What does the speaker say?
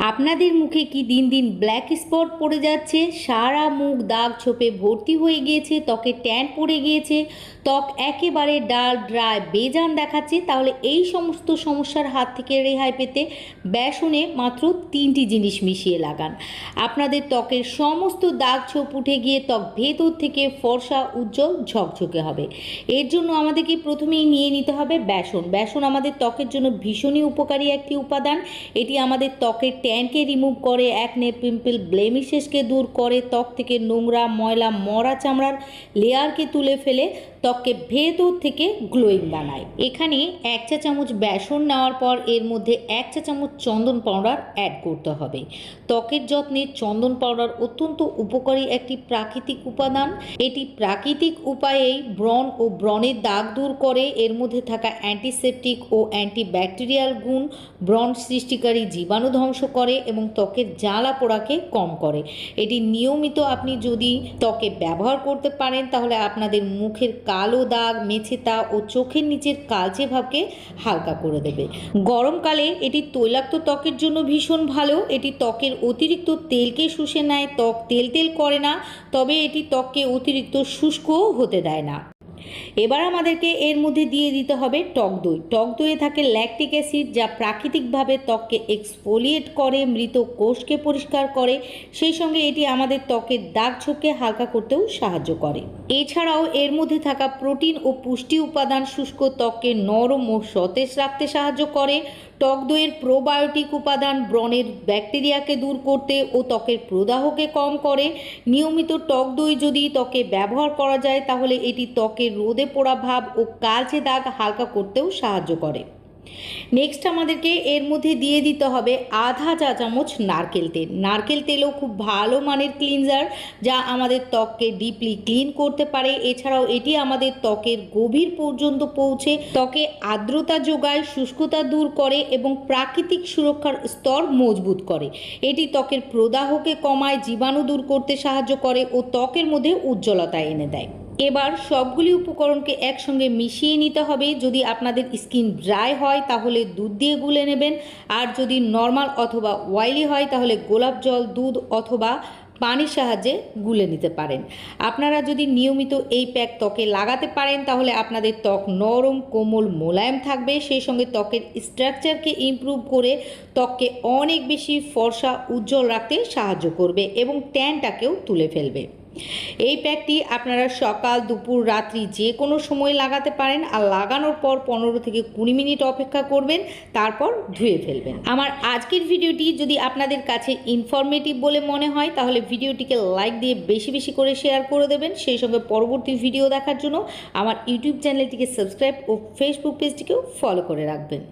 আপনাদের মুখে কি দিন দিন ব্ল্যাক স্পট পড়ে যাচ্ছে, সারা মুখ দাগ ছোপে ভর্তি হয়ে গিয়েছে, ত্বকে ট্যান পড়ে গিয়েছে, ত্বক একেবারে ডাল ড্রাই বেজান দেখাচ্ছে? তাহলে এই সমস্ত সমস্যার হাত থেকে রেহাই পেতে বেসনে মাত্র 3টি জিনিস মিশিয়ে লাগান। আপনাদের ত্বকের সমস্ত দাগ ছোপ উঠে গিয়ে ত্বক ভেতর থেকে ফর্সা উজ্জ্বল ঝকঝকে হবে। এর জন্য আমাদেরকে প্রথমেই নিয়ে নিতে হবে বেসন। বেসন আমাদের ত্বকের জন্য ভীষণই উপকারী একটি উপাদান। এটি আমাদের ত্বকের ট্যানকে রিমুভ করে, একনে, পিম্পল, ব্লেমিশেসকে দূর করে, ত্বক থেকে নোংরা, ময়লা, মরা চামড়ার লেয়ারকে তুলে ফেলে ত্বককে ভেতর থেকে গ্লোয়িং বানায়। এখানে 1 চা চামচ বেসন নেওয়ার পর এর মধ্যে 1 চা চামচ চন্দন পাউডার অ্যাড করতে হবে। ত্বকের যত্নে চন্দন পাউডার অত্যন্ত উপকারী একটি প্রাকৃতিক উপাদান। এটি প্রাকৃতিক উপায়েই ব্রণ ও ব্রণের দাগ দূর করে। এর মধ্যে থাকা অ্যান্টিসেপটিক ও অ্যান্টিব্যাকটেরিয়াল গুণ ব্রণ সৃষ্টিকারী জীবাণু ধ্বংস করে এবং ত্বকের জ্বালা পোড়াকে কম করে। এটি নিয়মিত আপনি যদি ত্বকে ব্যবহার করতে পারেন তাহলে আপনাদের মুখের কালো দাগ, মেছেতা ও চোখের নিচের কালচে ভাবকে হালকা করে দেবে। গরমকালে এটি তৈলাক্ত ত্বকের জন্য ভীষণ ভালো। এটি ত্বকের অতিরিক্ত তেলকে শুষে নেয়, ত্বক তেল তেল করে না, তবে এটি ত্বককে অতিরিক্ত শুষ্কও হতে দেয় না। এবার আমাদেরকে এর মধ্যে দিয়ে দিতে হবে টক দই। টক দইয়ে থাকে ল্যাকটিক অ্যাসিড, যা প্রাকৃতিকভাবে ত্বককে এক্সফোলিয়েট করে, মৃত কোষকে পরিষ্কার করে। সেই সঙ্গে এটি আমাদের ত্বকের দাগ ছোপকে হালকা করতেও সাহায্য করে। এছাড়াও এর মধ্যে থাকা প্রোটিন ও পুষ্টি উপাদান শুষ্ক ত্বককে নরম ও সতেজ রাখতে সাহায্য করে। টক দইয়ের প্রোবায়োটিক উপাদান ব্রণের ব্যাকটেরিয়াকে দূর করতে ও ত্বকের প্রদাহকে কম করে। নিয়মিত টক দই যদি ত্বকে ব্যবহার করা যায় তাহলে এটি ত্বকের রোদে পোড়া ভাব ও কালচে দাগ হালকা করতেও সাহায্য করে। নেক্সট আমাদেরকে এর মধ্যে দিয়ে দিতে হবে আধা চা চামচ নারকেল তেল। নারকেল তেলও খুব ভালো মানের ক্লিনজার, যা আমাদের ত্বককে ডিপলি ক্লিন করতে পারে। এছাড়াও এটি আমাদের ত্বকের গভীর পর্যন্ত পৌঁছে ত্বকে আর্দ্রতা যোগায়, শুষ্কতা দূর করে এবং প্রাকৃতিক সুরক্ষার স্তর মজবুত করে। এটি ত্বকের প্রদাহকে কমায়, জীবাণু দূর করতে সাহায্য করে ও ত্বকের মধ্যে উজ্জ্বলতা এনে দেয়। এবার সবগুলি উপকরণকে একসঙ্গে মিশিয়ে নিতে হবে। যদি আপনাদের স্কিন ড্রাই হয় তাহলে দুধ দিয়ে গুলে নেবেন, আর যদি নর্মাল অথবা অয়েলি হয় তাহলে গোলাপ জল, দুধ অথবা পানির সাহায্যে গুলে নিতে পারেন। আপনারা যদি নিয়মিত এই প্যাক ত্বকে লাগাতে পারেন তাহলে আপনাদের ত্বক নরম, কোমল, মোলায়েম থাকবে। সেই সঙ্গে ত্বকের স্ট্রাকচারকে ইমপ্রুভ করে ত্বককে অনেক বেশি ফর্সা উজ্জ্বল রাখতে সাহায্য করবে এবং ট্যানটাকেও তুলে ফেলবে। এই প্যাকটি আপনারা সকাল, দুপুর, রাত্রি যে কোনো সময় লাগাতে পারেন। আর লাগানোর পর 15 থেকে 20 মিনিট অপেক্ষা করবেন, তারপর ধুয়ে ফেলবেন। আমার আজকের ভিডিওটি যদি আপনাদের কাছে ইনফরমেটিভ বলে মনে হয় তাহলে ভিডিওটিকে লাইক দিয়ে বেশি বেশি করে শেয়ার করে দেবেন। সেই সঙ্গে পরবর্তী ভিডিও দেখার জন্য আমার ইউটিউব চ্যানেলটিকে সাবস্ক্রাইব ও ফেসবুক পেজটিকেও ফলো করে রাখবেন।